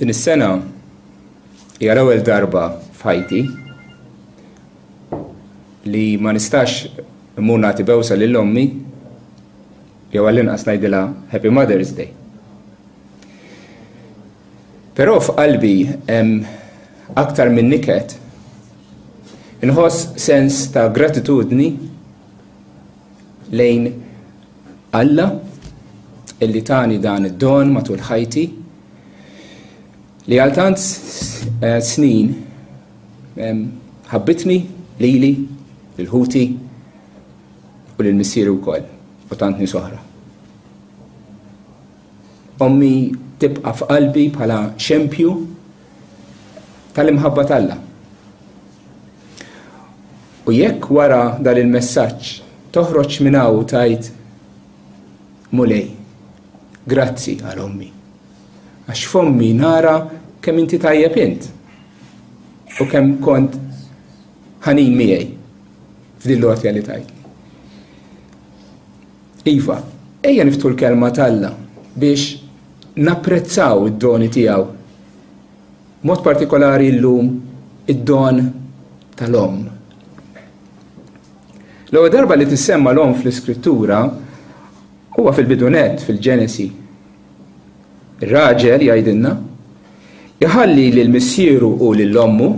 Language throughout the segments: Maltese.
Din is-sena hija l-ewwel darba f'ħajti li ma nistax immur nagħti bewsa lil ommi jew għall-inqas ngħidilha Happy Mother's Day. Però f'qalbi hemm aktar minn niket inħoss sens ta' gratitudni lejn Alla illi tani dan id-don matul ħajti li għal tant snin ħabbitni lili, lil-ħuti u lil-missieru wkoll u tant nies oħra. Ommi tibqa' f'qalbi bħala xempju tal-imħabba t'Alla. U jekk wara dan il-messaġġ toħroġ minn hawn u tgħid mulej, grazzi għal ommi. Għax f'ommi nara kemm inti tajjeb int u kemm kont ħanin miegħi f'din l-għotja li tajtni. Iva, ejja niftu l-kelma t'Alla biex napprezzaw id-doni tiegħu. Mod partikolari llum id-don tal-omm. L-ewwel darba li tissemma l-omm fl-Iskrittura huwa fil-bidunet fil-Ġenesi. Ir-raġel jgħidilna iħalli lill-missieru u lill-ommu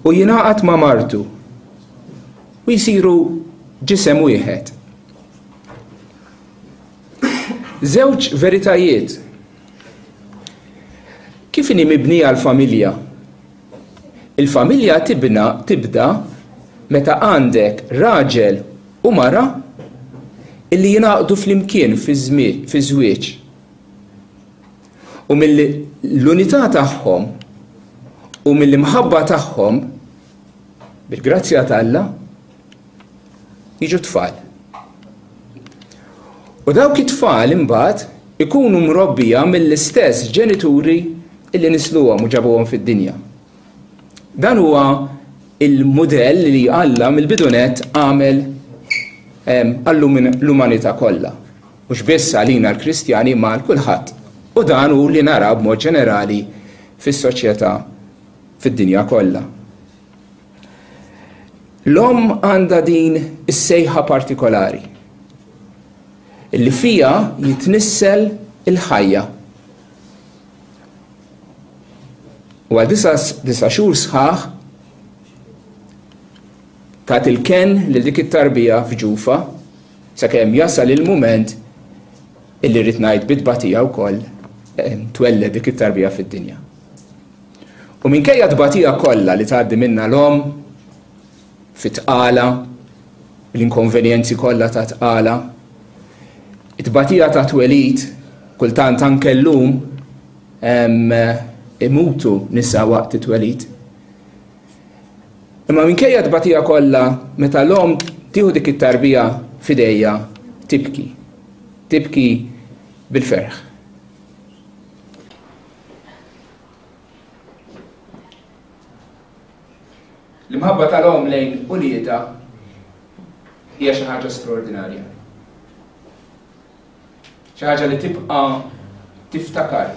u jingħaqad ma' martu u jsiru ġisem wieħed. Żewġ veritajiet. Kif inhi mibnija l-familja? Il-familja tibda meta għandek raġel u mara illi jingħaqdu flimkien fi żwieġ. U mill-unità tagħhom u mill-imħabba tagħhom bil-grazzja t'Alla jiġu tfal. U dawk it-tfal imbagħad ikunu mrobbija mill-istess ġenituri illi nisluhom u ġabuhom fid-dinja. Dan huwa il-mudell li Alla mill-bidunet għamel għall-umanità kollha. Mhux biss għalina l-Kristjani ma l-kulħadd. U dan hu li nara b'mod ġenerali fis-soċjetà fid-dinja kollha. L-omm għandha din is-sejħa partikolari illi fija jitnissel il-ħajja. U għal disa' xhur sħaħ tat il-ken li dik it-tarbija f'Ġufa sakemm jasal il-mument illi rrid ngħid bit-tbatija wkoll twelled dik it-tarbija fid-dinja. U minkejja tbatija kollha li tgħaddi minnha l-omm fit-tqala, l-inkonvenjenzi kollha ta' tqala, it-tbatija ta' twelid kultant anke llum imutu nisa waqt it-twelid. Imma minkejja tbatija kollha meta l-omm tieħu dik it-tarbija f'idejja tibki bil-ferħ. L-imħabba tal-omm lejn ulieda hija xi ħaġa straordinarja. Xi ħaġa li tibqa' tiftakar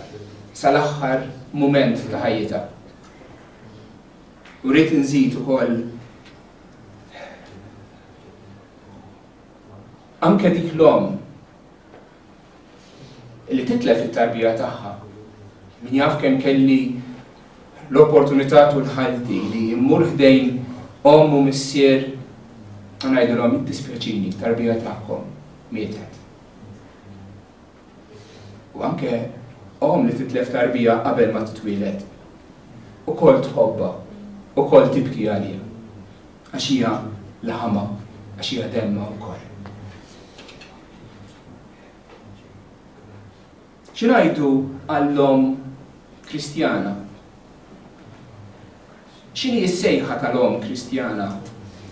sal-aħħar mument ta' ħajjitha. U rrid inżid ukoll anke dik l-omm li titlef it-tarbija tagħha. Min jaf kemm kelli l-opportunità tul ħajti li mmur ħdejn omm u missier u ngħidulhom iddispjaċini t-tarbija tagħkom mietet. U anke omm li titlef tarbija qabel ma titwieled ukoll tħobba, ukoll tibki għalija. Għax hija laħama, għax hija demma wkoll. X'ngħidu għall-omm Kristjana? X'inhi s-sejħa tal-omm Kristjana?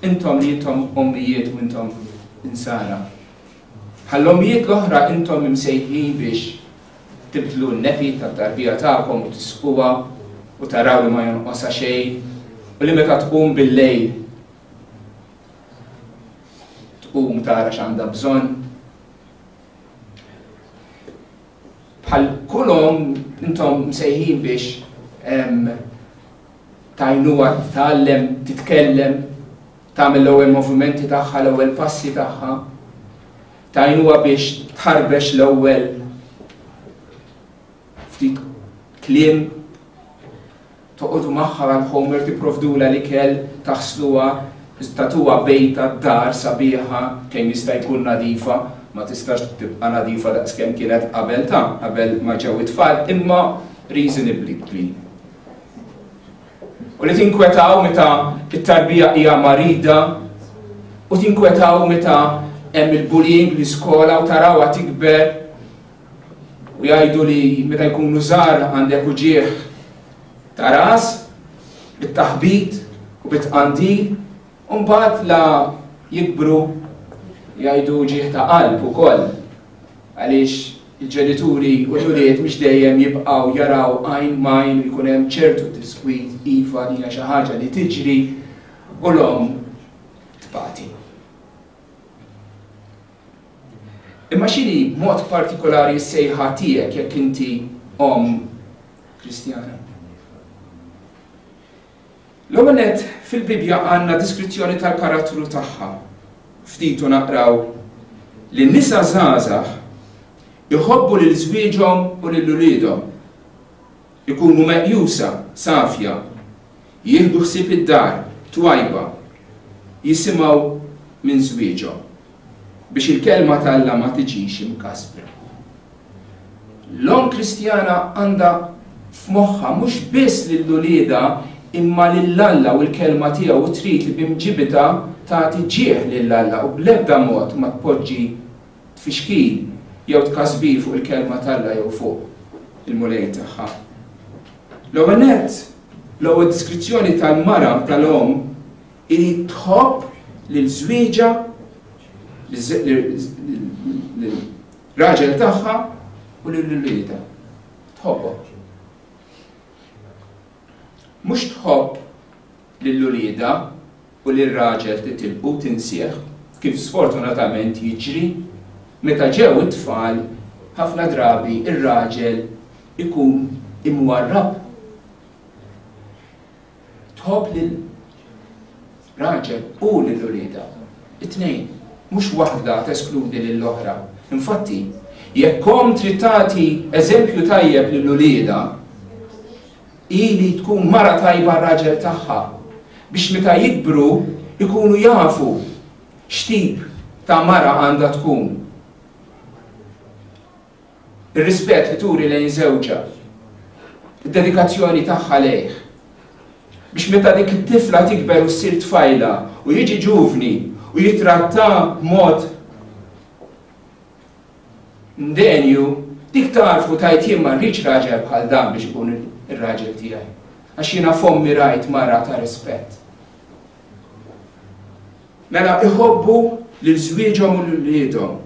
Intom li intom ommijiet u intom insara. Għall-ommijiet l-oħra intom imsejħin biex tibdlu n-nefi tat-tarbija tagħkom u tisquha u taraw li ma jonqosha xejn u li meta tqum bil-lejl tqum tara x'għandha bżonn. Bħal kull l-om intom msejħin biex tajnuha titgħallem, titkellem, tagħmel l-ewwel movimenti tagħha, l-ewwel passi tagħha, tajnuha biex tħarbex l-ewwel ftit kliem, toqgħodu magħha għall-homework tipprovdula l-ikel, taħsluha, tagħtuha bejta d-dar sabiħa kemm jista' jkun nadifa, ma tistax tibqa' nadifa daqskemm kienet qabel ma ġew it-tfal, imma reasonably clean. U li tinkwetaw meta it-tarbija hija marida u tinkwetaw meta hemm il-bullying l-iskola u tarawha tikber u jgħidu li meta jkunu żgħar għandek uġieħ ta' ras bit-taħbit u bit-qandil u mbagħad la jikbru jgħidu uġieħ ta' qalb ukoll għaliex il-ġenituri u l-uliet mhux dejjem jibqgħu jaraw għajn majn u jkun hemm ċertu diskwit iva li hija xi ħaġa li tiġri u l-om tbati. Imma x'inhi b'mod partikolari s-sejħa tiegħek jekk inti Kristjana? L-ewwel nett fil-Bibja għandna diskrizzjoni tal-karattru tagħha. Ftitu naqraw li n-nisa żgħażagħ jħobbu lil żwieġhom u lil uliedhom, ikunu meqjusa, safja, jieħdu ħsieb id-dar, twajba, jisimgħu minn żwieġhom biex il-kelma tagħha ma tiġix imkasbra. L-om Kristjana għandha f'moħħha mhux biss lill-ulieda imma lill-Alla u l-kelma tiegħu trid li bimġibita tagħti ġieħ lill-Alla u bl-ebda mod ma tpoġġi tfixkil jew tkasbih fuq il-kelma tagħha jew fuq il-mulej tagħha. L-ewwel nett, l-ewwel diskrizzjoni tal-mara tal-om li tħobb lil żwieġa lill-raġel tagħha u lill-ulieda. Tħobbhom. Mhux tħobb lill-ulieda u lir-raġel titilqu tinsieħ kif sfortunatament jiġri meta ġew it-tfal ħafna drabi ir-raġel ikun imwarrab. Tħobb lil raġel u lill-ulieda. It-tnejn, mhux waħda teskludi lill-oħra. Infatti, jekk trid tagħti eżempju tajjeb lill-ulieda, ili tkun mara tajba r-raġel tagħha biex meta jikbru ikunu jafu x'tip ta' mara għandha tkun. Ir-rispett li turi lejn żewġha, id-dedikazzjoni tagħha lejh. Biex meta dik it-tifla tikber u ssir tfajla u jiġi ġuvni u jitratta b'mod ndenju, dik tarfu tajt jien ma rridx raġel bħal dan biex ikun ir-raġel tiegħi. Għax jiena fommi rajt mara ta' rispett. Mela iħobbu lil żwieġhom u lil uliedhom.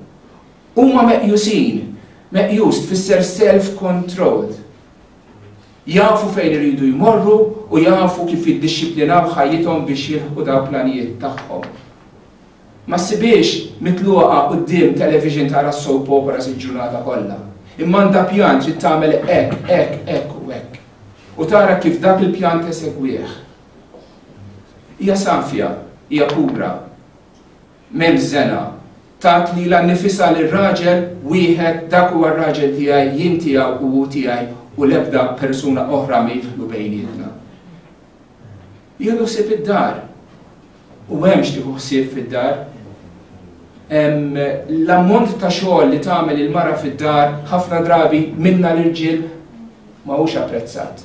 Huma meqjusin. Meqjus tfisser self-controlled. Jafu fejn iridu jmorru u jafu kif jiddixxiplinaw ħajjithom biex jilħqu dawn planijiet tagħhom. Ma ssibiex mitluqa quddiem television tara soap operas il-ġurnata kollha. Imma għandha pjan trid tagħmel hekk u hekk. U tara kif dak il-pjan tesegwih. Hija safja, hija pura. M'hemm żena. Tat li l-nifisa l-raġel wieħed dak huwa r-raġel tiegħi, jien tiegħu u hu tiegħi u l-ebda persuna oħra ma jidħlu bejnietna. Jieħdu ħsieb id-dar. U hemm x'tieħu ħsieb fid-dar. L-ammont ta' xogħol li tagħmel il-mara fid-dar ħafna drabi minna l-irġiel m'huwiex apprezzat.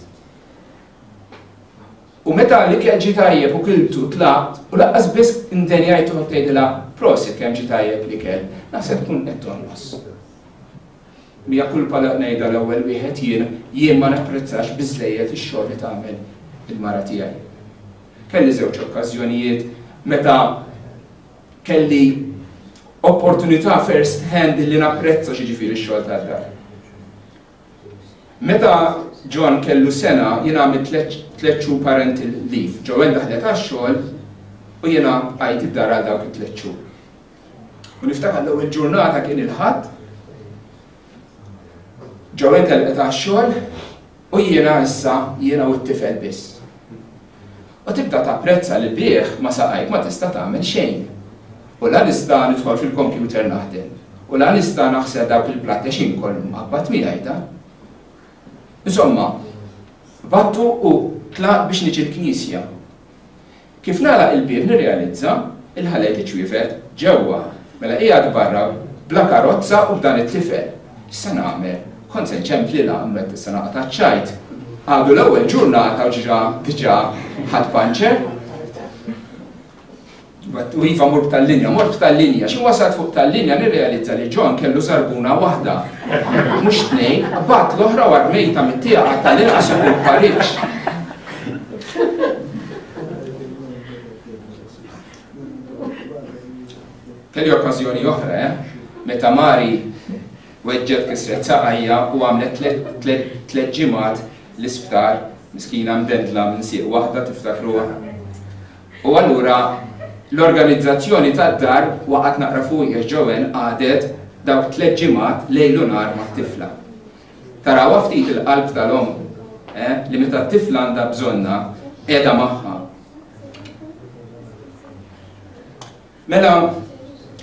U meta li kien ġi tajjeb u kiltu tlaqt u laqqas biss indenjajtu tgħidilha prosit kemm ġi tajjeb li kell, naħseb tkun qed tonqos. Mija kulpa ngħidha l-ewwel wieħed jien ma napprezzax biżżejjed ix-xogħol li tagħmel il-mara tiegħi. Kelli żewġ okkażjonijiet meta kelli opportunità first hand li napprezza x'jiġifieri x-xogħol tad-dar. Meta John kellu sena jien għamilt 3 xhur parental leave. Ġewel daħlet għax-xogħol u jiena bqajt id-dar għal dawk it-3 xhur. U niftakar l-ewwel ġurnata kien il-ħadd ġewwa telqet għax-xogħol u jiena u t-tifel biss. U tibda tapprezza li bih ma saqajk ma tista' tagħmel xejn. U la nista' nidħol fil-kompjuter naħdem. U la nista' naħseb dawk il-platti x'in kollu mqabbad miegħi da. Insomma, battu u tlaq biex niġi l-Knisja. Kif nagħlaq il-bib nirrealizza il-ħalejt iċwifet ġewwa mela qiegħed barra bla karozza u b'dan it-tifel. Issa nagħmel kont se nċempli laqmet issa naqta' ċajt. Għadu l-ewwel ġurnata diġà ħadd panċer. U iva mort tal-linja, xi wasat fuq tal-linja nirrealizza li John kellu żarbuna waħda. Mhux tnejn, bat l-oħra warmejta mit-tieqa tal-inqas ikun Pariġ. Kelli okkażjoni oħra, meta Mari weġġet kisret saqajja u għamlet tliet ġimgħat l-isptar, miskina mbendla minn sieq waħda tiftakruha. U allura l-organizzazzjoni tad-dar waqgħet naqra fuq Ġowen għadet dawk 3 ġimgħat lejlu nar mat-tifla. Tarawha ftit il-qalb tal-om li meta t-tifla għandha bżonna qiegħda magħha. Mela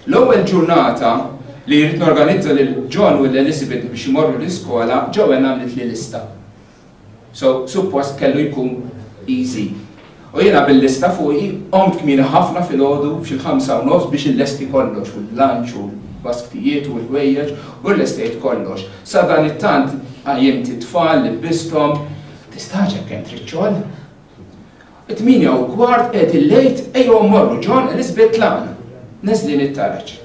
l-ewwel ġurnata li jrid norganizza lil John u l-Elizabeth biex imorru l-iskola, Ġowen għamlet li lista. So, suppost kellu jkun easy. U jiena bil-lista fuqi, qomt kmieni ħafna fil-ħodu fil-5:30 biex il-lesti kollox, u l-lunch, u l-basktijiet, u l-wejjeġ, u l-lestejt kollox. Sa dan it-tant għajjimt it-tfal, l-bistom, tistaġeb kemm trid xogħol. 8:15 qed il-lejt, ejjew mmorru John, Elizabeth tlaqna. Neżlin it-taraġ.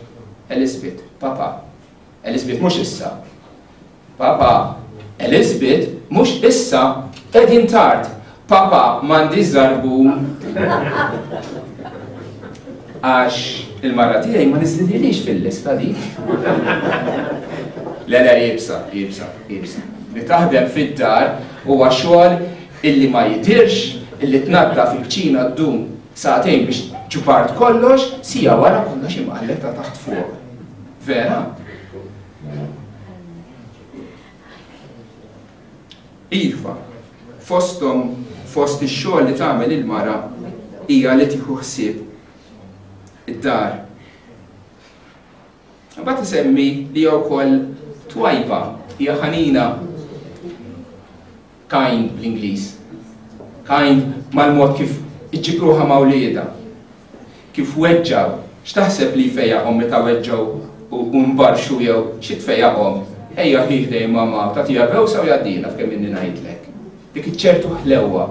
Elizabeth, papa. Elizabeth mhux issa. Papa, Elizabeth mhux issa qegħdin tard. Papa m'għandi żarbu. Għax il-mara tiegħi ma niżlilix fil-lista di. Le jibsa. Li taħdem fid-dar huwa xogħol illi ma jidirx, illi tnadda fil-kċina ddum sa'tejn biex ġubart kollox, sija wara kollox imqalleb ta' taħt fuq. Vera? Iva, fost ix-xogħol li tagħmel il-mara hija li tieħu ħsieb id-dar. Mbagħad isemmi li hija wkoll twajba, hija ħanina, kind bl-Ingliż. Kind mal-mod kif iġġibruha mawlieda. Kif weġġaw, x'taħseb li fejjaqhom meta weġġaw u mbarxu jew xi tfejjaqhom. Ejja ħieħdej mama, tagħtiha bewsa u jgħaddina f'kemm inni ngħidlek. Dik iċ-ċertu ħlewwa.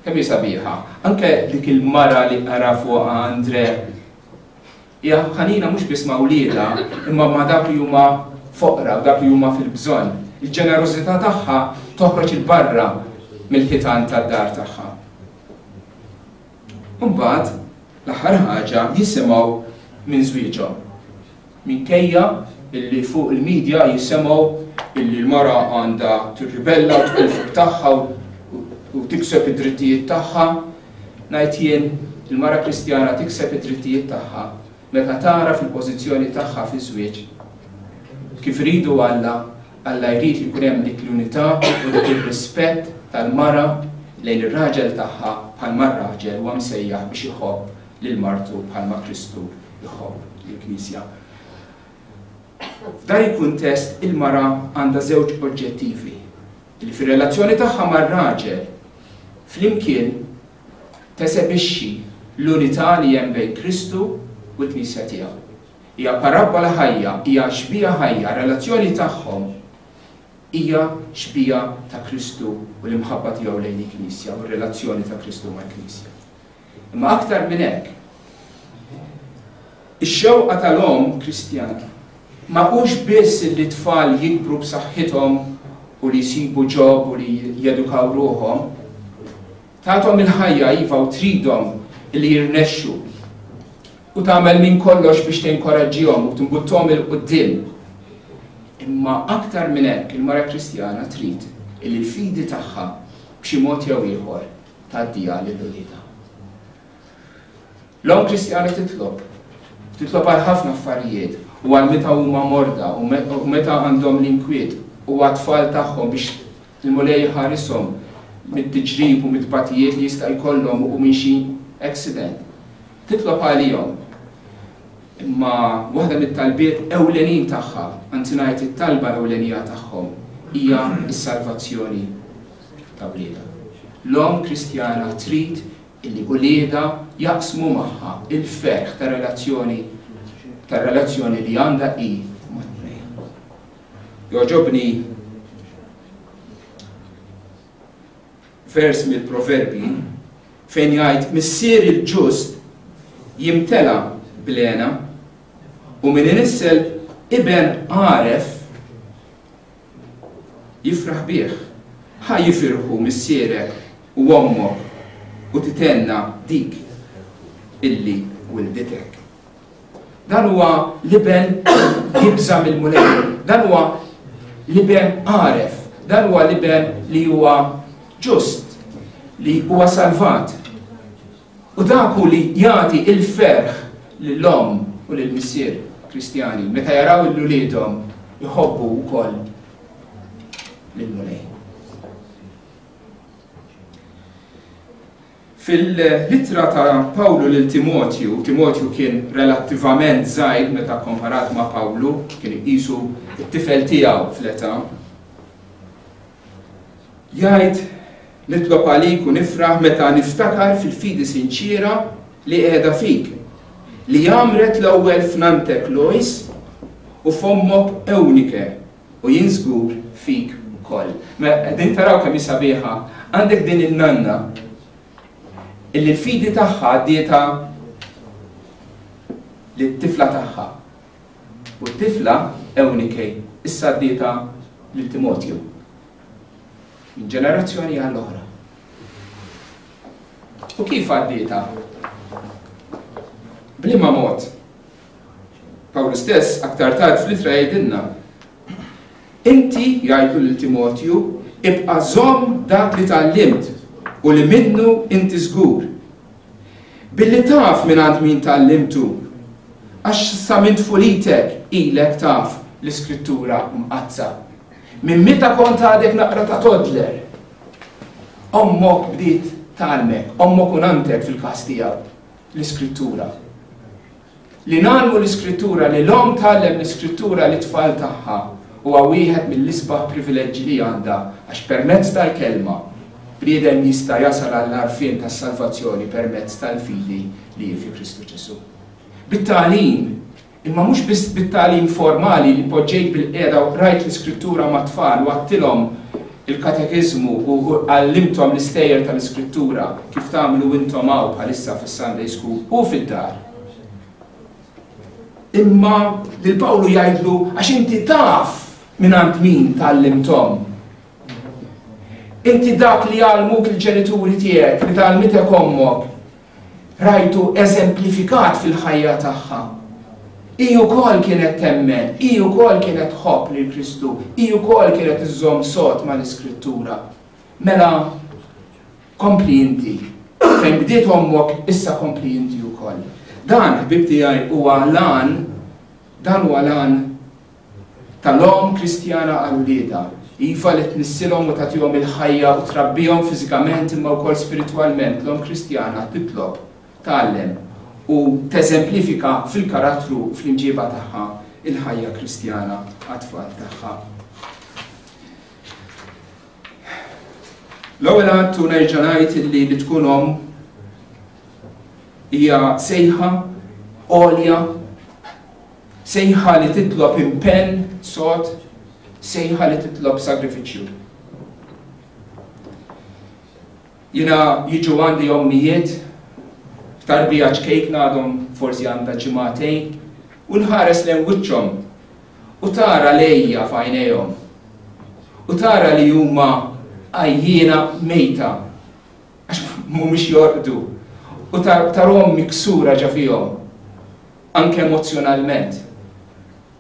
Kemm hi sabiħa. Anke dik il-mara li qara fuqha Andre hija ħanina mhux biss mawlieda, imma ma dak li huma foqra, dak li huma fil-bżonn. Il-ġenerożità tagħha toħroġ il-barra mill-ħitan tad-dar tagħha. Imbagħad l-aħħar ħaġa jisimgħu minn żwieġhom. Minkejja illi fuq il-medja jisimgħu illi l-mara għandha tirribella u tqil fuq tagħha u tikseb id-drittijiet tagħha, ngħid jien il-mara Kristjana tikseb id-drittijiet tagħha meta tara fil-pożizzjoni tagħha fiż-żwieġ. Kif iridu Alla jrid li jkun hemm dik l-unità u dik ir-rispett tal-mara lejn ir-raġel tagħha bħalma r-raġel huwa msejjaħ biex iħobb lil martu bħalma Kristu iħobb lill-Knisja. F'dan il-kuntest il-mara għandha żewġ oġġettivi li fir-relazzjoni tagħha mar-raġel flimkien tesebixxi l-unità li hemm bejn Kristu u l-Knisja tiegħu. Hija parabola ħajja, hija xbija ħajja, relazzjoni tagħhom hija xbija ta' Kristu u l-imħabba tiegħu lejn il-Knisja u r-relazzjoni ta' Kristu mal-Knisja. Imma aktar minn hekk, ix-xewqa tal-om Kristjan ma hux biss li tfal jikbru b'saħħithom u li jsibu ġob u li jedukaw ruhom, tagħthom il-ħajja iva u tridhom li jirnexxu u tagħmel minn kollox biex tinkoraġġihom u timbutthom il-quddiem. Imma aktar minn hekk il-mara Kristjana trid li l-fidi tagħha b'xi mod jew ieħor tgħaddiha lil-uliedha. L-om Kristjana titlob għal ħafna affarijiet u għal meta huma morda u meta għandhom l-inkwiet u għat-tfal tagħhom biex il-mulej ħarisom mid-tiġrib u mid-batijiet li jista' jkollhom u minn xi accident. Titlob għalihom. Imma waħda mit-talbiet ewlenin tagħha, anzi ngħid it-talba ewlenija tagħhom hija s-salvazzjoni ta' blieda. L-om Kristjana trid illi ulieda jaqsmu magħha il-ferħ ta' relazzjoni li għandha hi mat-tnejn. Joġobni vers mill-Proverbi fejn jgħid missier il-ġust jimtela blena u min inissel iben għaref jifraħ bih. Ħa jifirħu missierek u ommok u titenna dik illi wilditek. Dan huwa liben jibża mill-mulej, dan huwa liben għaref, dan huwa liben li huwa ġust, li huwa salvat. U daku li jagħti il-ferħ lill-om u lill-missier Kristjani, meta jaraw il-uliedhom jħobbu wkoll lill-mulej. Fil-littra ta' Pawlu lil Timotju, Timotju kien relattivament żgħir meta komparat ma' Pawlu, kien iqisu t-tifel tiegħu fl-età. Jgħid nitlob għalik u nifraħ meta niftakar fil-fidi sinċira li qiegħda fik, li għamret l-ewwel f'nantek Lois u f'ommok Ewnike u jien żgur fik ukoll. Qegħdin taraw kemm sabiħa, għandek din il-nanna illi l-fidi tagħha għaddietha lit-tifla tagħha. U t-tifla Ewnike issa għaddietha lil Timotju. Min ġenerazzjoni għall-oħra. U kif għaddietha? Bliema mod. Pawlu stess aktar tard fl-ittra jgħidilna. Inti jgħidu lil Timotju ibqa' żomm dak li tallimt u li minnu inti żgur. Billi taf minn għand min tallimtu, għax sa minn tfulitek ilek taf l-iskrittura mqazza. Minn meta kont għadek naqra ta' toddler, ommok bdiet talmek, ommok unantek fil-każ tiegħu l-iskrittura. Li nagħmlu l-iskrittura, li l-om tallem l-iskrittura li tfal tagħha huwa wieħed mill-isbaħ privileġġi li għandha għax permezz tal-kelma bniedem jista' jasal għall-għarfien tas-salvazzjoni permezz tal-fidi li fi Kristu Ġesu. Bit-tagħlim, imma mhux biss bit-tagħlim formali li poġġejt bil-qiegħda u rajt l-iskrittura mat-tfal u għattilhom il-katekiżmu u għallimthom l-istejjer tal-iskrittura kif tagħmlu intom hawn bħalissa fis-Sunday School u fid-dar. Imma lil Pawlu jgħidlu għax inti taf mingħand min tallimthom. Inti dak li għalmuk il-ġenituri tiegħek li talmitek ommok rajtu eżemplifikat fil-ħajja tagħha. Hi wkoll kienet temmen, hi wkoll kienet tħobb lil Kristu, hi wkoll kienet iżżomm sod mal-Iskrittura. Mela kompli inti. Fejn bdiet ommok issa kompli inti wkoll. Dan ħbib tiegħi huwa lan, dan huwa lan tal-om Kristjana għall-ulieda. Iva li tnissilhom u tagħtihom il-ħajja u trabbihom fiżikament imma wkoll spiritwalment. L-om Kristjana titlob, tgħallem u teżemplifika fil-karattru fl-imġiba tagħha il-ħajja Kristjana għat-tfal tagħha. L-ewwel għadtu nerġa' ngħid li tkun om hija sejħa għolja, sejħa li titlob impenn sod, sejħa li titlob sagrifiċċju. Jiena jiġu għandi ommijiet f'tarbija ċkejkna għadhom forsi għandha ġimagħtejn u nħares lejn wiċċhom u tara lejja f'għajnejhom u tara li huma għajjiena mejta għax mhumiex jorqdu u tarhom miksura ġa fihom anke emozjonalment.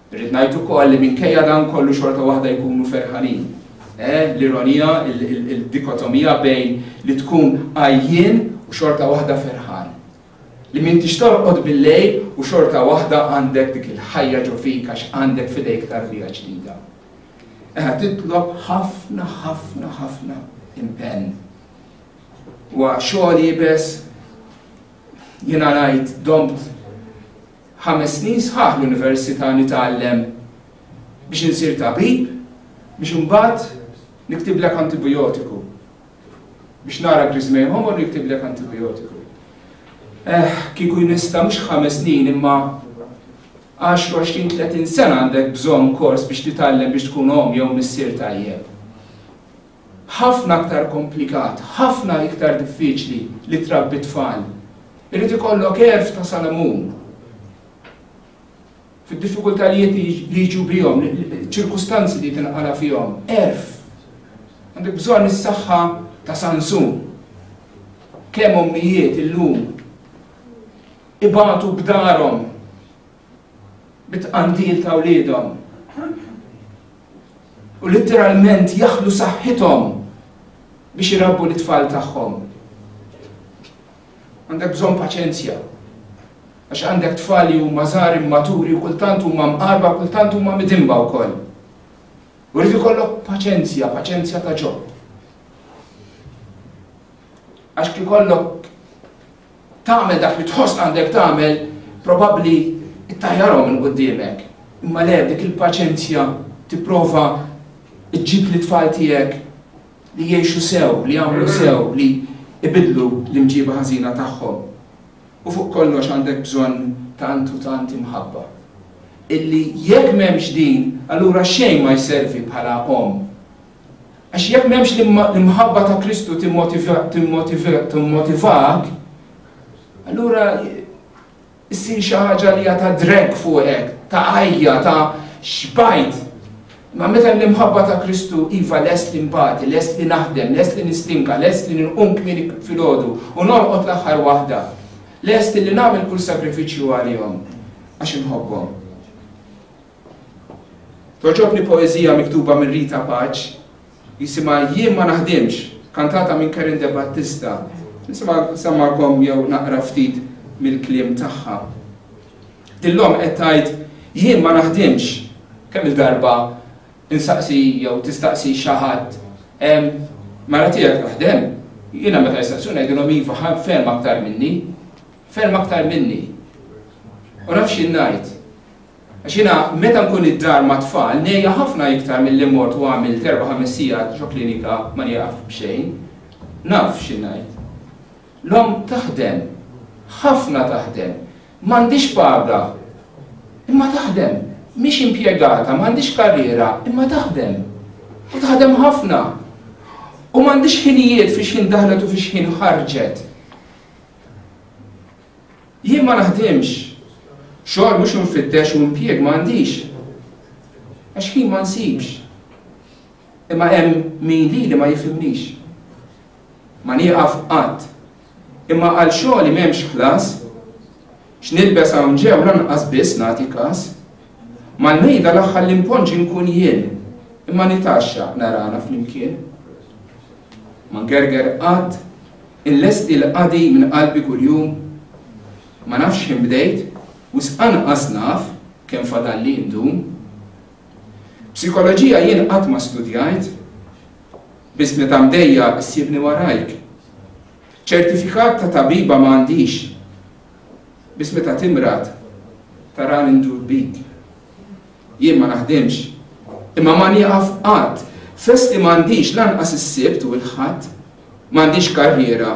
Rrid ngħid ukoll li minkejja dan kollu xorta waħda jkunu ferħanin. L-ironija, il-dikotomija bejn li tkun għajjien u xorta waħda ferħan. Li m'intix torqod bil-lejl u xorta waħda għandek dik il-ħajja ġo fik għax għandek fidejk tarbija ġdida. titlob ħafna impenn. Wa xogħol jibes jiena ngħid domt 5 snin sħaħ l-università nitgħallem biex insir tabib, biex imbagħad niktiblek antibiotiku. Biex nara grizmej ħomor niktiblek antibiotiku. Kieku nista' mhux 5 snin imma 10, 20, 30 sena għandek bżonn kors biex titgħallem biex tkun om jew missier tajjeb. Ħafna aktar komplikat, ħafna iktar diffiċli li trabbi tfal. Irid ikollok erf ta' Salamun. Fid-diffikultajiet li jiġu bihom, ċirkustanzi li tinqala fihom, erf. Għandek bżonn is-saħħa ta' Sansun. Kemm ommijiet illum ibatu b'darhom bit-qandil ta' wliedhom. U letteralment jaħlu saħħithom biex irabbu l-tfal tagħhom. Għandek bżonn paċenzja. Għax għandek tfal li huma żgħar immaturi u kultant huma mqarba, kultant huma midimba wkoll. U rrid ikollok paċenzja ta' ġobb. Għax kif ikollok tagħmel dak li tħoss għandek tagħmel, probabbli ittajjarhom minn quddiemek. Imma le dik il-paċenzja tipprova iġġib l-tfal tiegħek li jgħixu sew, li jagħmlu sew, li ibidlu l-imġiba ħażina tagħhom. U fuq kollox għandek bżonn tant u tant imħabba. Illi jekk m'hemmx din, allura xejn ma jservi bħala om. Għax jekk m'hemmx l-imħabba ta' Kristu timmotivak, allura issir xi ħaġa li hija ta' drek fuqek, ta' għajja, ta' xbajt. Ma meta l-imħabba ta' Kristu iva lest li nbati, lest li naħdem, lest li nistinka, lest li nqum kmieni filgħodu u norqod l-aħħar waħda. Lest li nagħmel kull sakrifiċċju għalihom għax inħobbhom. Toġobni poeżija miktuba minn Rita Paċ, jisimha Jien ma naħdimx, kantata minn Karen De Battista. Nisimgħakom jew naqra ftit mill-kliem tagħha. Dillhom qed tgħid jien ma naħdimx, kemm il-darba insaqsi jew tistaqsi xi ħadd mara tiegħek taħdem. Jiena meta jistaqsuna jgħidulhom iva ferm aktar minni. Ferm aktar minni. U nafx ngħid. Għax jiena meta nkun id-dar ma' tfal ngħejja ħafna iktar milli mort u għamilt 4-5 sigħat ġo klinika ma nieqaf b'xejn. Naf x'ngħid. L-om taħdem, ħafna taħdem, m'għandix paga, imma taħdem, mhix impjegata, m'għandix karriera, imma taħdem. U taħdem ħafna. U m'għandix ħinijiet fiex ħin daħlet u fiex ħin ħarġet. Jien ma naħdimx, xogħol mhux infittex u impjeg m'għandix. Għax ħin ma nsibx. Imma hemm min li ma jifhimnix. Ma nieqaf qatt. Imma għal xogħol m'hemmx ħlas, x'nilbes hawn ġew lanqas biss nagħti każ. Mal-mejda l-aħħar l-imponġi nkun jien, imma nitaxxa narana flimkien. Ma ngerger qatt, inlesti l-qadi minn qalbi kuljum, ma nafx ħin bdejt, u s'anqas naf kemm fadalli ndum. Psikoloġija jien qatt ma studjajt, biss meta mdejja ssibni warajk. ċertifikat ta' tabiba m'għandix, biss meta timrad tarani ndur bik. Jien ma naħdimx, imma ma nieqaf qatt, festi m'għandix lanqas is-sibt u l-ħadd, m'għandix karriera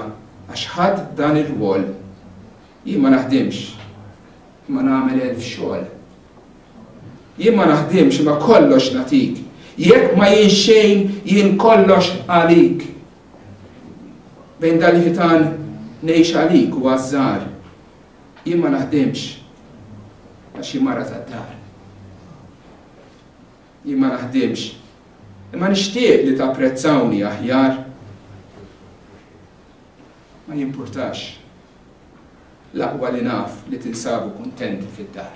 għax ħadd dan ir-rwol. Jien ma naħdimx, imma nagħmel 1000 xogħol. Jien ma naħdimx imma kollox nagħtik. Jekk ma jien xejn jien kollox għalik. Bejn dal-ħitan ngħix għalik u għażżar. Jien ma naħdimx għax jien mara tad-dar. Jien ma naħdimx. Imma nixtieq li tapprezzawni aħjar. Ma jimpurtax. L-aqwa li naf li tinsabu kuntenti fid-dar.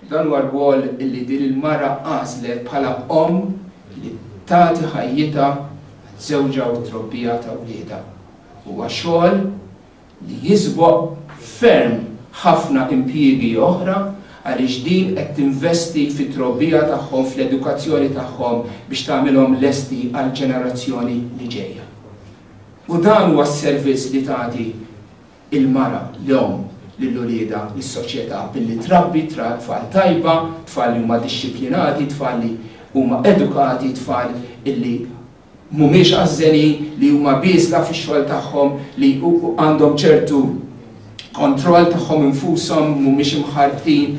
Dan huwa rwol illi din il-mara għażlet bħala om li tagħti ħajjitha żewġa u trobbija ta' wliedha. Huwa xogħol li jisboq ferm ħafna impjiegi oħra għaliex din qed tinvesti fit-trobbija tagħhom, fl-edukazzjoni tagħhom biex tagħmilhom lesti għall ġenerazzjoni li ġejja. U dan huwa s-servizz li tagħti il-mara l-om lill-ulieda lis-soċjetà billi trabbi tfal tajba, tfal li huma dixxiplinati, tfal li huma edukati, tfal illi mhumiex għażżeni li huma biżla fix-xogħol tagħhom li għandhom ċertu kontroll tagħhom infushom mhumiex imħarbtin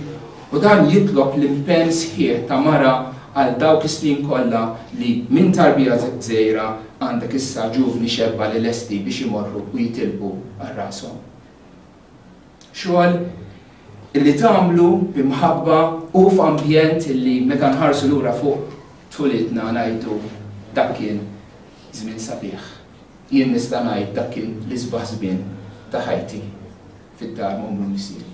u dan jitlob l-impenn sħiħ ta' mara għal dawk is-snin kollha li minn tarbija żgħira għandek issa ġuvni xebba li lesti biex imorru u jitilbu għal rashom. Xogħol illi tagħmlu b'imħabba u f'ambjent illi meta nħarsu lura fuq tfulitna ngħidu dak kien żmien sabiħ. Jien nista' ngħid dak kien l-isbaħ żmien ta' ħajti fid-dar m'omru missieri.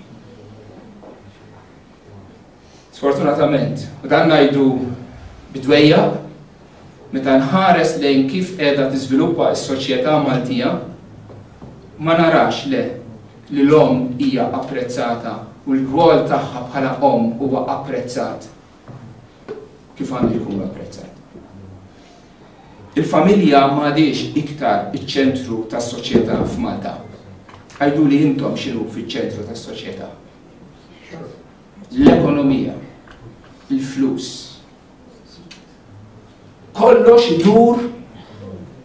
Sfortunatament, u dan ngħidu bidwejja meta nħares lejn kif qiegħda tiżviluppa s-soċjetà Maltija ma narax li l-om hija apprezzata u l-rwol tagħha bħala om huwa apprezzat kif għandu jkun apprezzat. Il-familja m'għadix iktar iċ-ċentru tas-soċjetà f'Malta. Għajdu li intom x'inhu fiċ-ċentru tas-soċjetà. L-ekonomija, il-flus. Kollox idur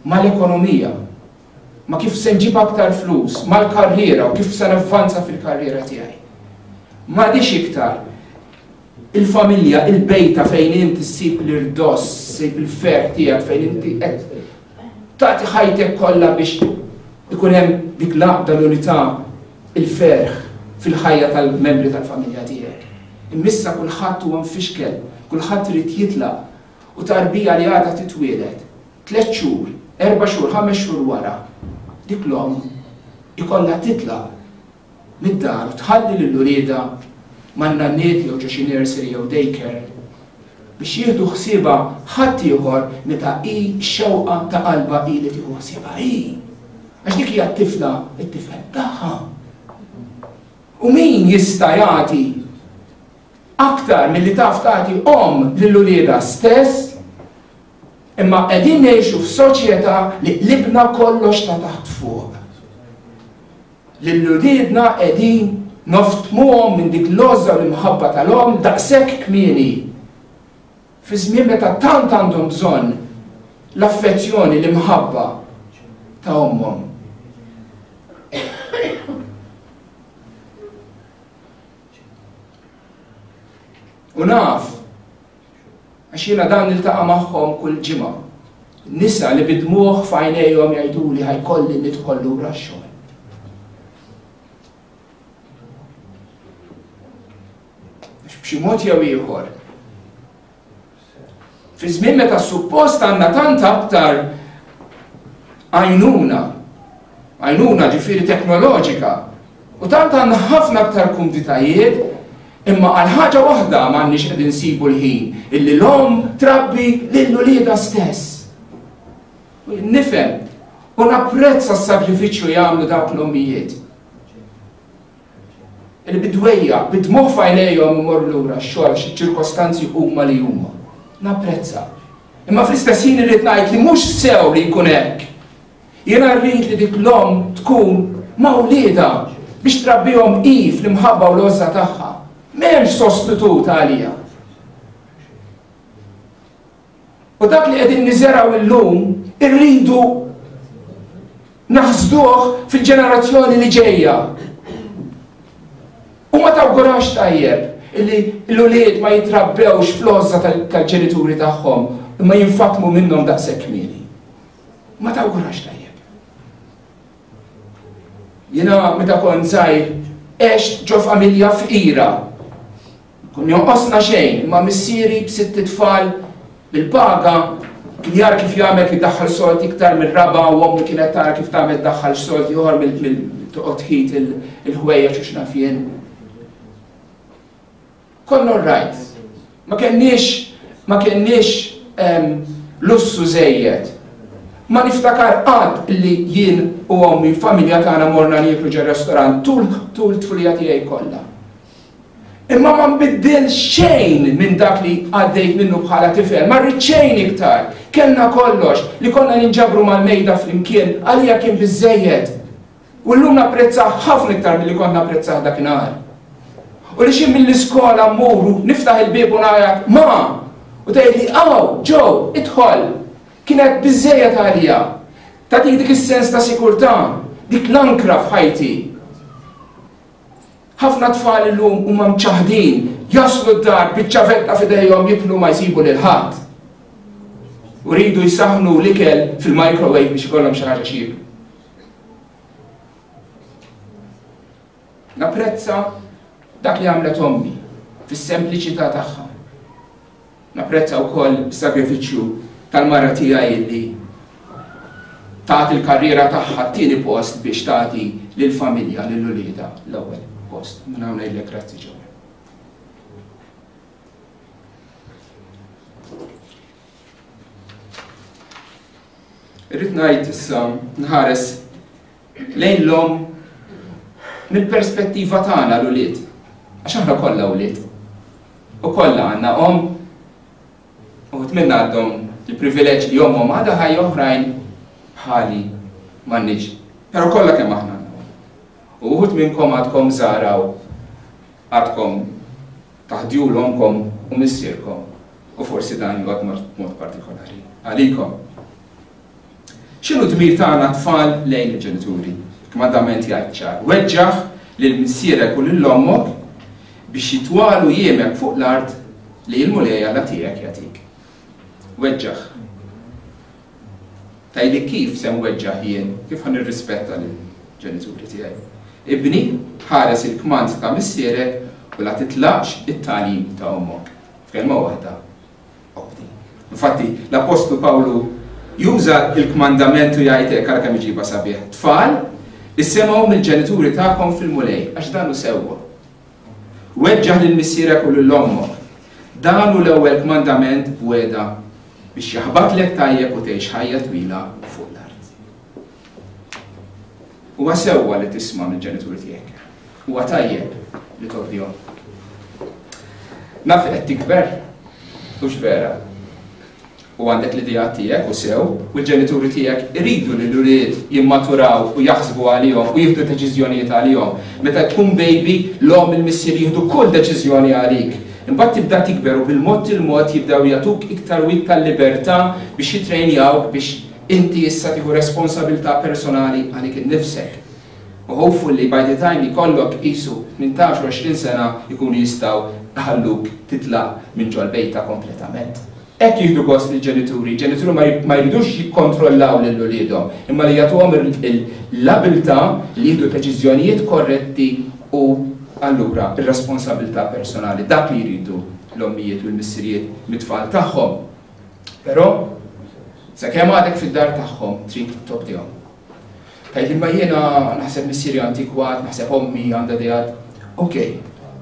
mal-ekonomija. Ma kif se nġib aktar flus, mal-karriera u kif se navvanza fil-karriera tiegħi. M'għadix iktar il-familja, il-bejta fejn inti ssib l-irdoss, ssib il-fer tiegħek fejn inti qed tagħti ħajtek kollha biex ikun hemm dik l-aqda l-unità il-ferħ fil-ħajja tal-membri tal-familja tiegħek. Immissa kulħadd huwa mfixkel, kulħadd irid jitlaq u tarbija li għadha titwieled 3 xhur, 4 xhur, 5 xhur wara. Dik l-om ikollha titlaq mid-dar u tħalli lill-ulieda man-nanniet jew ġo xi nursery jew daycare biex jieħdu ħsiebha ħadd ieħor meta hi x-xewqa ta' qalba hi li tieħu ħsiebha hi. Għax dik hija t-tifla, it-tifel tagħha. U min jista' jagħti aktar milli taf tagħti om lill-ulieda stess, imma qegħdin ngħixu f'soċjetà li qlibna kollox ta' taħt fuq. Lill-uliedna qegħdin noftmuhom minn dik l-għoża u l-imħabba tal-om daqshekk kmieni. Fi żmien meta tant għandhom bżonn l-affezzjoni l-imħabba ta' ommhom. U naf, għax jiena dan niltaqa' magħhom kull ġimgħa. Nisa li bidmuh f'għajnejhom jgħiduli ħajkolli nidħol lura x-xogħol. B'xi mod jew ieħor. Fi żmien meta suppost għandna tant aktar għajnuna ġifieri teknoloġika u tant għandna ħafna aktar kumditajiet. Imma għal ħaġa waħda m'għandniex qegħdin insibu l-ħin illi l-om trabbi lill-ulieda stess. Nifhem u napprezza s-sagrifiċċju jagħmlu dawk l-ommijiet. Il-bidwejja bidmuh f'għajnejhom imorru lura x-xogħol xi ċirkostanzi huma li huma. Napprezza. Imma fl-istess ħin irrid ngħid li mhux sew li jkun hekk. Jiena rrid li dik l-om tkun mawlieda biex trabbihom hi fl-imħabba u l-għoża tagħha. M'hemmx sostitut għalija. U dak li qegħdin niżeraw illum irridu naħsduh fil-ġenerazzjoni li ġejja. U ma tawgurax tajjeb illi l-ulied ma jitrabbewx fl-għoża tal-ġenituri tagħhom imma jinfatmu minnhom daqshekk kmieni. Ma tawgurax tajjeb. Jiena meta kont żgħir għext ġo familja fqira. Kun jonqosna xejn, imma missieri b'6 tfal bil-paga kien jara kif jagħmel kif daħħal solt iktar mir-raba u ommi kienet tara kif tagħmel daħħal solt ieħor mill-toqgħod ħid il-ħwejjeġ u x'naf jien. Konna right. Ma kenniex lussu żejjed. Ma niftakar qatt li jien u ommi familja tagħna morna nieklu ġe restorant tul tfulija tiegħi kollha. Imma ma nbiddel xejn minn dak li għaddejt minnu bħala tifel, ma rrid xejn iktar. Kellna kollox li konna ninġabru mal-mejda flimkien għalija kien biżejjed. U llum napprezza ħafna iktar milli konna napprezza dakinhar. U li xi mill-iskola mmuru niftaħ il-bieb u ngħid ma' u tgħidli Joe, idħol. Kienet biżejjed għalija. Tagħtik dik is-sens ta' sikurtà, dik l-ankra f'ħajti. Ħafna tfal illum huma mċaħdin, jaslu d-dar biċ-ċavetta f'idejhom jibnu ma jsibu lil ħadd. U rridu jsaħnu l-ikel fil-microwave biex ikollhom xi ħaġa xierb. Napprezza dak li għamlet ommi fis-sempliċità tagħha. Napprezza wkoll is-sagrifiċċju tal-mara tiegħi li tagħti il-karriera tagħha t-tieni post biex tagħti lill-familja lill-ulieda l-ewwel post. Minn hawn ngħidlek grazzi ġew. Irrid ngħid issa nħares lejn l-om mill-perspettiva tagħna l-ulied. Għax aħna kollha ulied. U kollha għandna u minna għandhom il-privileġġ li jomhom għadha ħajja oħrajn bħali m'għandniex. Però kollha kemm aħna għandna. U wħud minnkom għadkom żaraw għadkom taħdju l-omkom u missierkom u forsi dan jgħod mod partikolari. Għalikom. X'inhu dmir tagħna tfal lejn il-ġenituri? K'mandament jgħid ċar. Weġġaħ lill-missierek u lill-ommok biex jitwalu jiemek fuq l-art li l-mulejja la tiegħek jagħtik. Weġġaħ. Tajli kif se nweġġaħ jien, kif ħan nirrispetta lill-ġenituri tiegħi. Ibni ħares il-kmand ta' missierek u la titlaqx it-tagħlim ta' ommok. F'kelma waħda, obdi. Infatti, l-Apostlu Pawlu juża il-kmandament u jgħid hekk kemm iġiba sabiħ. Tfal, issemgħu mill-ġenituri tagħkom fil-mulej, għax dan hu sewwa. Weġġaħ lill-missierek u lill-ommok. Dan hu l-ewwel kmandament b'weda biex jaħbatlek tajjeb u tgħix ħajja twila fuq l-art. Huwa sewwa li tisma' mill-ġenituri tiegħek. Huwa tajjeb li tordihom. Naf qed tikber, hux vera. U għandek l-idea tiegħek u sew, u l-ġenituri tiegħek iridu li l-ulied jimmaturaw u jaħsbu għalihom u jieħdu deċiżjonijiet għalihom. Meta tkun baby, l-om il-missier jieħdu kull deċiżjoni għalik. Imbagħad tibda tikber u bil-mod il-mod jibdew jagħtuk iktar u iktar libertà biex jitrejnjawk biex inti issa tieħu responsabilità personali għalik innifsek. U hopefully by the time jkollok qisu 18-20 sena jkunu jistgħu ħalluk titlaq minn ġol bejta kompletament. Hekk jieħdu gost lill-ġenituri. Ġenituri ma jridux jikkontrollaw lil uliedhom, imma li jagħtuhom l-abilità li jieħdu deċiżjonijiet korretti u allura ir-responsabilità personali dak li jridu l-ommijiet u l-missirijiet mit-tfal tagħhom. Però sakemm għadek fid-dar tagħhom trid tobdihom. Tgħidli ma jiena naħseb missieri antikwat, naħseb ommi għandha dejat. Okej,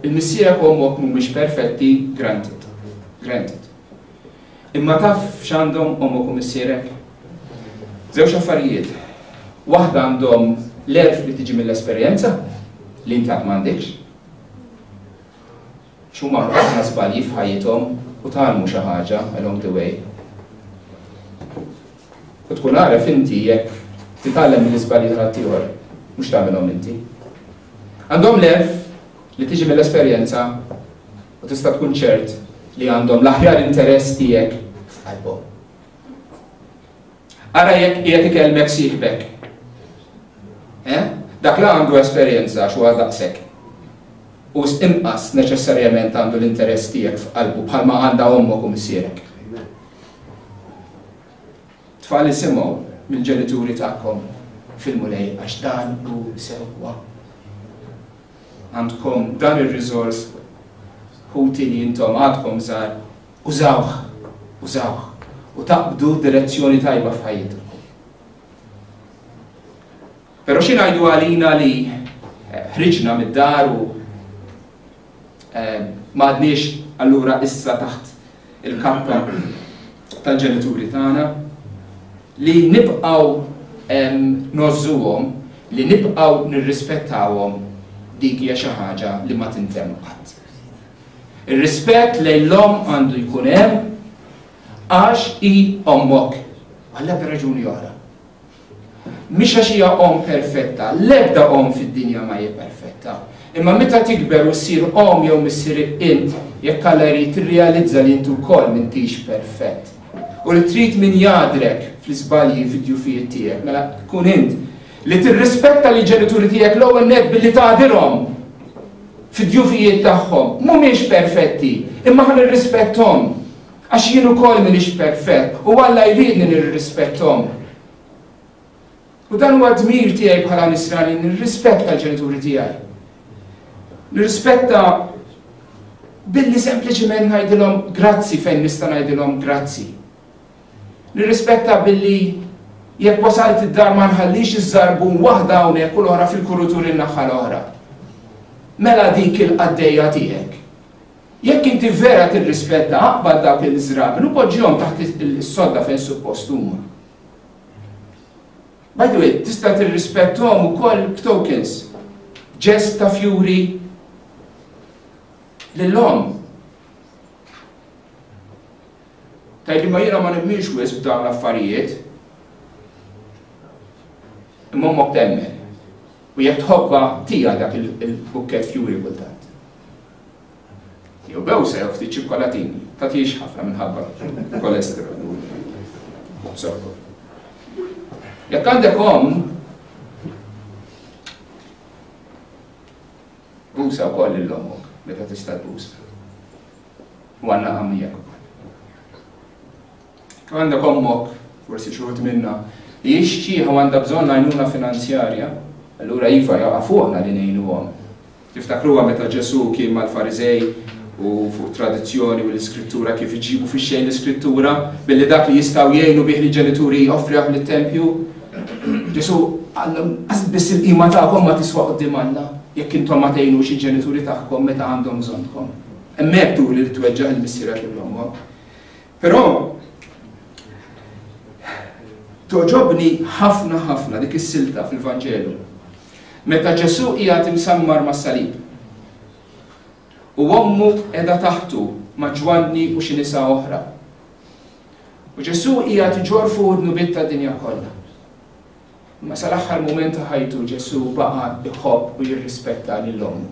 il-missierek u ommok mhumiex perfetti, granted. Imma taf x'għandhom ommok u missierek? Żewġ affarijiet. Waħda għandhom l-erf li tiġi mill-esperjenza li inti qatt m'għandekx. X'huma ħafna żbalji f'ħajjithom u tgħallmu xi ħaġa along the way. U tkun għaref inti jekk titgħallem mill-iżbalji ta' ħaddieħor mhux tagħmilhom inti. Għandhom l-erf li tiġi mill-esperjenza u tista' tkun ċert li għandhom l-aħjar interess tiegħek f'qalbhom. Ara jekk qiegħed ikellmek sieħbek. Dak la għandu esperjenza x'huwa daqshekk. U inqas neċessarjament għandu l-interess tiegħek f'qalbu bħalma għandha ommok u missierek. Tfal isimgħu mill-ġenituri tagħkom fil-mulej għax dan hu sewwa. Għandkom dan ir-riżors ħuti li intom għadkom żgħar użawh u taqbdu direzzjoni tajba f'ħajjitkom. Però xi ngħidu għalina li ħriġna mid-dar u m'għadniex allura issa taħt il-kappa tal-ġenituri tagħna li nibqgħu nożżuhom, li nibqgħu nirrispettawhom dik hija xi ħaġa li ma tintemm qatt. Ir-rispett lejn l-omm għandu jkun hemm għax hi ommok, għal ebda raġuni oħra. Mhix għax hija omm perfetta, l-ebda omm fid-dinja ma hija perfetta. Imma meta tikber u ssir omm jew missier int, jekk alla jrid tirrealizza li intu wkoll m'intix perfett. U li trid min jadrek fl-iżbalji fid-djufijiet tiegħek, mela tkun int li tirrispetta li ġenituri tiegħek l-ewwel nett billi tagħdirhom fid-djufijiet tagħhom. Mhumiex perfetti, imma ħa nirrispetthom għax jien ukoll m'iniex perfett u Alla jridni nirrispetthom. U dan huwa dmir tiegħi bħala Nisrani nirrispetta l-ġenituri tiegħi. Nirrispetta billi sempliċiment ngħidilhom grazzi fejn nista' ngħidilhom grazzi. Nirrispetta billi jekk wasalt id-dar ma nħallix iż-żarbun waħda hawnhekk u l-oħra fil-kurutur in-naħa l-oħra. Mela dik il-qaddejja tiegħek. Jekk inti vera tirrispetta aqbad dawk il-żrabin u poġġihom taħt is-sodda fejn suppost huma. By the way, tista' tirrispetthom ukoll b'tokens, ġest ta' fjuri lill-omm. Tgħidli ma jiena ma nemmiex wisq f'dawn l-affarijiet, imma ommok temmen. U jekk tħobba tija dak il-bukkett fjuri kultant. Jew bewsa jew ftit ċokolatini, tagħtix ħafna minħabba kolesterol. Sokkor. Jekk għandek omm, busa wkoll lill-ommok meta tista' tbusa. U għandna għamijek ukoll. Jekk għandek ommok, forsi xi wħud minnha li jixtieq u għandha bżonn għajnuna finanzjarja, allura iva jaqa' fuqna li ngħinuhom. Tiftakruha meta Ġesu kien mal-Farizej u fuq tradizzjoni u l-iskrittura kif iġibu fix-xejn l-iskrittura billi dak li jistgħu jgħinu bih il-ġenituri joffrihom lit-tempju. Ġesu għallhom biss il-qima tagħkom ma tiswa quddiem Alla jekk intom ma tgħinux il-ġenituri tagħkom meta għandhom bżonnkom. Hemmhekk turi li tweġġaħ il-missierat lilhom. Però toġobni ħafna dik is-silta fil-Vanġelu. Meta Ġesu qiegħed imsammar mas-salib. U ommu qiegħda taħtu ma' Ġwanni u xi nisa oħra. U Ġesu qiegħed iġorr fuq id-nubiet tad-dinja kollha. Ma sal-aħħar mument ta' ħajtu Ġesu baqa' iħobb u jirrispetta lil-ommu.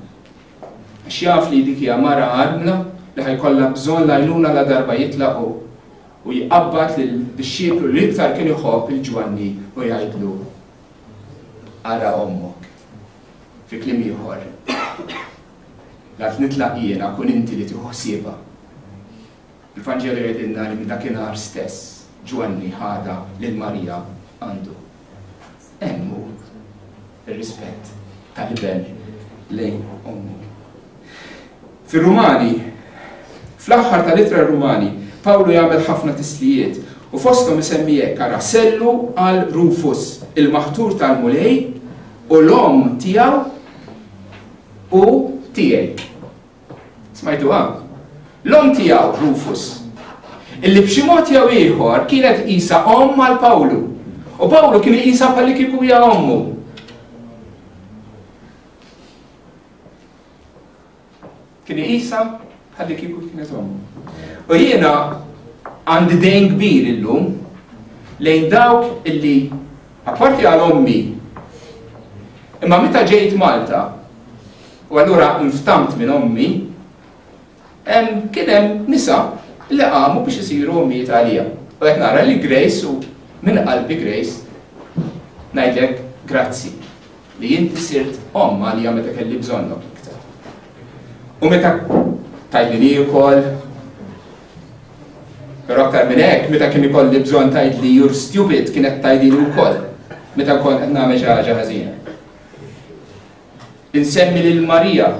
Għax jaf li dik hija mara għadna li ħajkollha bżonn l-għajnuna la darba jitlaqgħu u jqabbad lil-xxieklu li iktar kien iħobb il-Ġwanni u jgħidlu ara ommok. Fi kliem ieħor. Lat nitlaq jiena kun inti li tieħu ħsiebha. Il-Vanġelu jgħidilna li minn dakinhar stess Ġwanni ħada lil Marija għandu. Emmu ir-rispett tal-ben lejn ommu. Fir-Rumani, fl-aħħar tal-ittra Rumani, Pawlu jagħmel ħafna tislijiet u fosthom isemmi hekk ara sellu għal Rufus, il-maħtur tal-mulej u l-omm tiegħu u tiegħi. Smajtu l-omm tiegħu Rufus, illi b'xi mod jew ieħor kienet qisha omm għal Pawlu. U Pawlu kien jqisha bħalli kieku hija ommu. Kien jqisha bħalli kieku kienet ommu. U jiena għandi dejn kbir illum lejn dawk illi apparti għal ommi imma meta ġejt Malta u allura inftamt minn ommi kien hemm nisa li qamu biex isiru ommijiet għalija. U qed nara li Grace u minn qalbi Grace ngħidlek grazzi li inti sirt omm għalija meta kelli bżonnok iktar. U meta tgħidlini wkoll però aktar minn hekk meta kien ikolli bżonn tgħidli you're stupid kienet tgħidili wkoll meta kont qed nagħmel xi ħaġa ħażina. Insemmi lil Marija,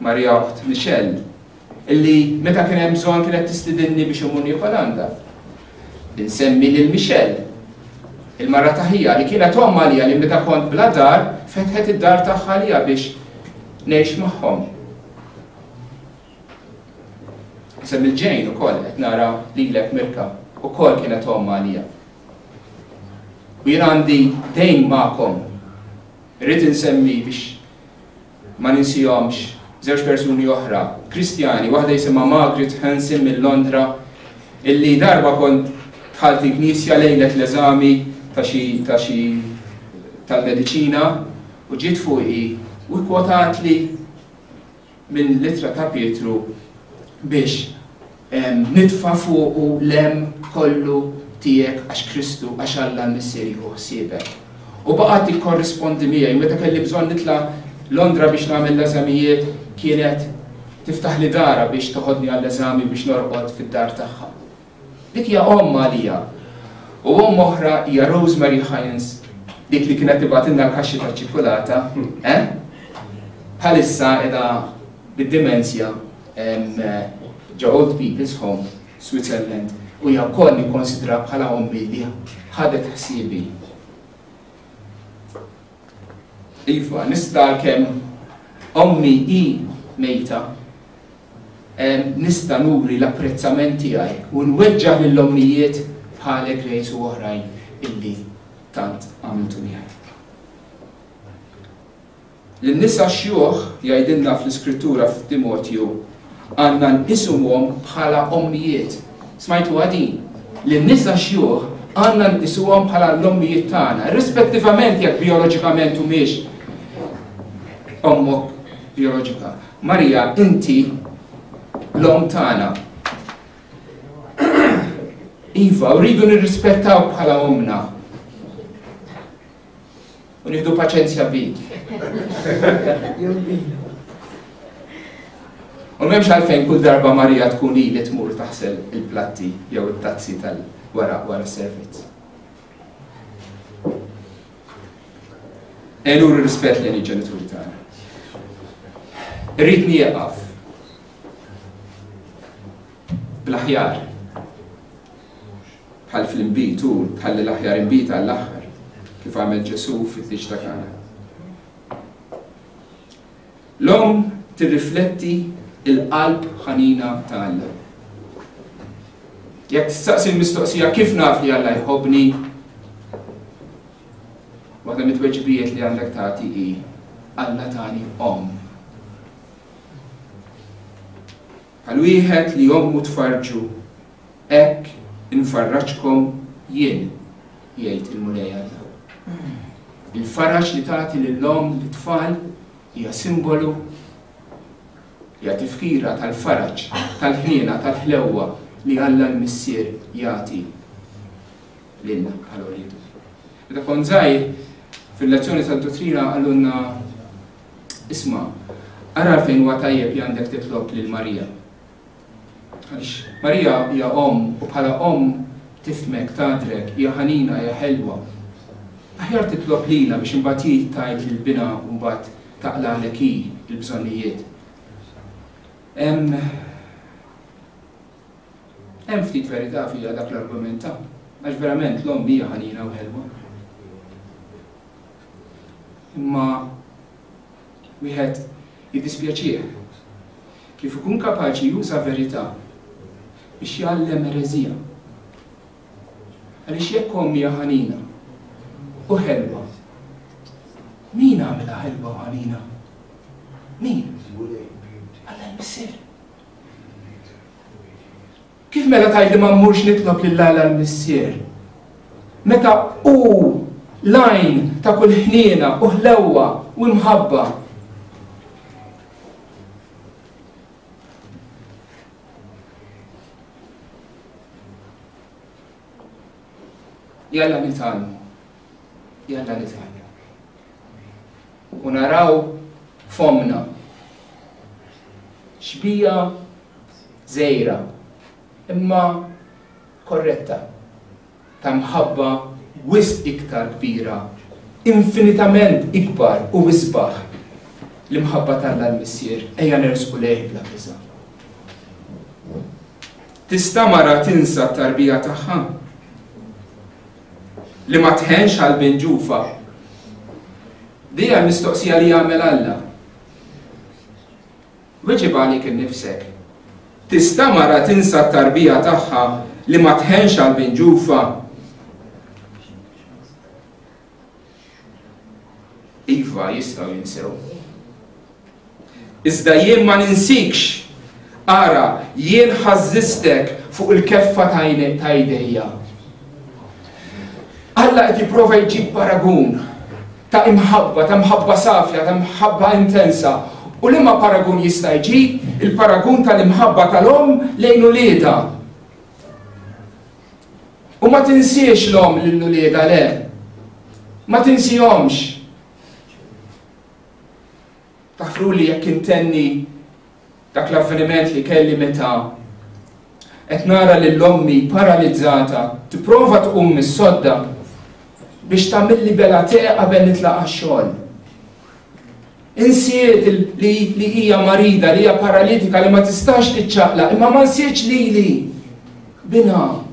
Marija oħt Michelle, illi meta kien hemm bżonn kienet tislidilni biex imur Olanda. Insemmi lil Michelle, il-mara taħija li kienet omm għalija li meta kont bla dar fetħet id-dar tagħha għalija biex ngħix magħhom. Isem il-ġejn ukoll qed nara lilek Mirka ukoll kienet omm għalija. U jien għandi dejn magħkom. Irrid insemmi biex ma ninsihomx żewġ persuni oħra, Kristjani, waħda jisimha Margaret Hansen minn Londra, illi darba kont dħalt il-Knisja lejlet l-eżami tal-mediċina u ġiet fuqi u kwotat li minn littra ta' Pietru biex nitfa' fuqu lem kollu tiegħek għax Kristu għax Alla l-Missier jieħu ħsiebek. U baqgħet tikkorrispondi miegħi meta kelli bżonn nitla' Londra biex nagħmel l-eżamijiet kienet tiftaħ li dara biex toħodni għall-eżami biex norqod fid-dar tagħha. Dik hija omm għalija. U omm oħra hija Rosemary Hines, dik li kienet tibgħatilna l-kaxxi taċ-ċikolata, bħalissa qiegħda bid-dimensja ġo Old People's Home, Switzerland, u hija wkoll nikkonsidra bħala ommi li ħadet ħsiebi. Iva, nista' kemm ommi hi mejta, nista' nuri l-apprezzament tiegħi u nweġġaħ lill-ommijiet bħalek Grace u oħrajn illi tant għamiltu miegħi. Lin-nisa xjuħ jgħidilna fl-Iskrittura f'Timotju għandna nqisuhom bħala ommijiet. Smajtu din? Lin-nisa xjuħ għandna nqisuhom bħala l-ommijiet tagħna, rispettivament jekk bioloġikament humiex ommok bioloġika. Marija, inti l-om tagħna. Iva, rridu nirrispettaw bħala omna. U nieħdu paċenzja bik. U m'hemmx għalfejn kull darba Marija tkun hi li tmur taħsel il-platti jew it-tazzi tal-wara servizz. Elur rispett lejn il-ġenituri tagħna. Irrid nieqaf bl-aħjar bħal fl-inbitu bħal l-aħjar inbita għall-aħħar kif għamel Ġesu fit-tliġ ta' Kana. L-om tirrifletti il-qalb ħanina ta' Alla. Jekk tistaqsi l-mistoqsija kif naf li Alla jħobbni, waħda mit-tweġibijiet li għandek tagħti hi Alla tani om. Għal wieħed li jommu tfarġu hekk infarraġkom jien, jgħid il-Mulej Alla. Il-faraġ li tagħti lill-om lit-tfal hija simbolu, hija tifkira tal-faraġ, tal-ħniena, tal-ħlewwa li Alla l-Missier jagħti lilna bħala wriedu. Meta kont żgħir fil-lezzjoni tad-dottrina għallunna isma' ara fejn huwa tajjeb li għandek titlob lil Marija. Għaliex Marija hija omm u bħala omm tifmek, tadrek, hija ħanina, hija ħelwa. Aħjar titlob lilha biex imbagħad hi tgħid lill-bina u mbagħad taqlalek hi l-bżonnijiet. Hemm ftit verità fiha dak l-argument ta' għax verament l-omm hija ħanina u ħelwa. Imma wieħed jiddispjaċih kif ikun kapaċi juża verità biex jgħallem ereżija. Għaliex jekk ommi hija ħanina u ħelwa, min għamilha ħelwa u ħanina? Min? Alla l-Missier. Kif mela tgħid ma mmurx nitlob lil Alla l-Missier? Meta hu lajn ta' kull ħniena u ħlewwa u mħabba. Jalla nitalmu. U naraw fomna xbija żgħira imma korretta ta' mħabba wisq iktar kbira, infinitament ikbar u wisbaħ l-imħabba tal-Alla l-Missier ejja nersqu lejh bla biża'. Tista' mara tinsa t-tarbija tagħha li ma tħenx għal binġufa. Dija mistoqsija li jagħmel Alla. Weġib għalik innifsek. Tista' mara tinsa t-tarbija tagħha li ma tħenx għal bin ġufa. Iva jistgħu jinsew. Iżda jien ma ninsikx, ara jien ħażżistek fuq il-keffa ta' idejja. Alla qed jipprova jġib paragun ta' mħabba safja, ta' mħabba intensa. U liema paragun jista' jġib? Il-paragun tal-imħabba tal-om lejn ulieda. U ma tinsiex l-om lill-ulieda le. Ma tinsihomx. Taħfru li jekk intenni dak l-avveniment li kelli meta qed nara lill-ommi paralizzata tipprova tqum mis-sodda biex tagħmilli bela teq qabel nitlaq għax-xogħol. Insiet li hija marida, li hija paralitika li ma tistax tiċċaqlaq, imma ma nsietx lili. Bina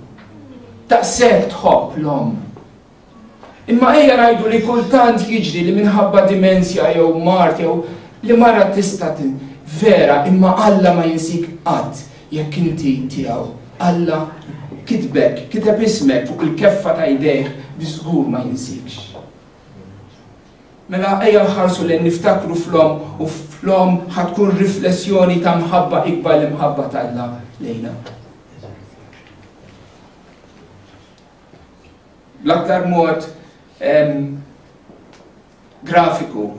taqsek tħobb l-om. Imma ejja ngħidu li kultant jiġri li minħabba dimensja jew mart jew li mara tista' vera imma Alla ma jinsik qatt jekk inti tiegħu. Alla kiteb ismek fuq il-keffa ta' jdejh bi żgur ma jinsikx. Mela ejja nħarsu lejn niftakru fl-om u fl-om ħatkun riflessjoni ta' mħabba ikbar l-imħabba ta' Alla lejna. L-aktar mod grafiku,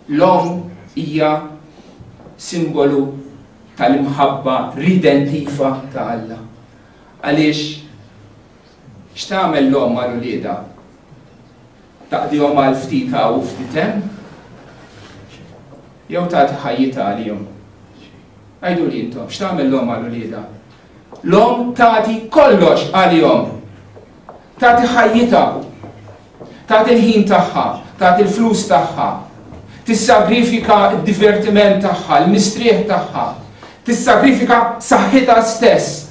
l-om hija simbolu tal-imħabba ridentiva ta' Alla. Għaliex x'tagħmel l-om għall-ulieda? Taqdihom għal ftita u ftitem? Jew tagħti ħajjita għalihom? Għajdu li intom, x'tagħmel l-om għall-ulieda? L-om tagħti kollox għalihom. Tagħti ħajjita, tagħti l-ħin tagħha, tagħti l-flus tagħha, tissagrifika d-divertiment tagħha, l-mistrieħ tagħha, tissagrifika saħħitha stess.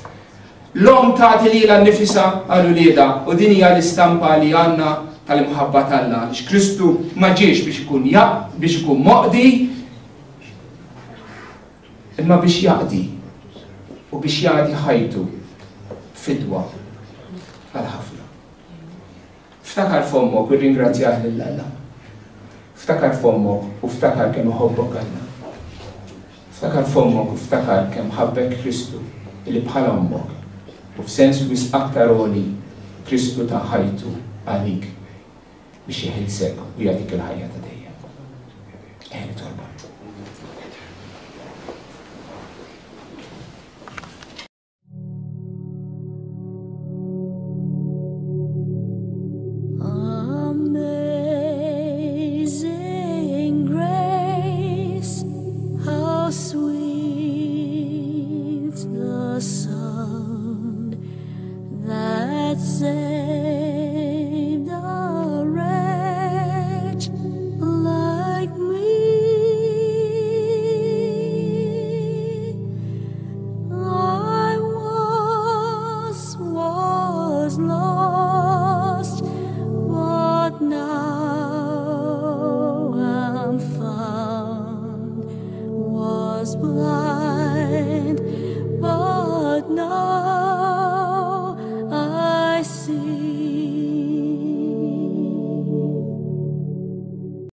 L-om tagħti lilha nnifisha għall-ulieda u din hija l-istampa li għandna tal-imħabba tal-Alla. Għaliex Kristu ma ġiex biex ikun moqdi, imma biex jaqdi u biex jagħti ħajtu fidwa għal-ħafna. Ftakar f'ommok u ringrazzjah lill-Alla. Ftakar f'ommok u ftakar kemm iħobbok Alla. Ftakar f'ommok u ftakar kemm ħabbek Kristu li bħala ommok. U f'sens wis aktar għoli Kristu ta' ħajtu għalik biex jeħilsek u jagħtik il-ħajja ta' dejjem. Eħni torba. Blind, but now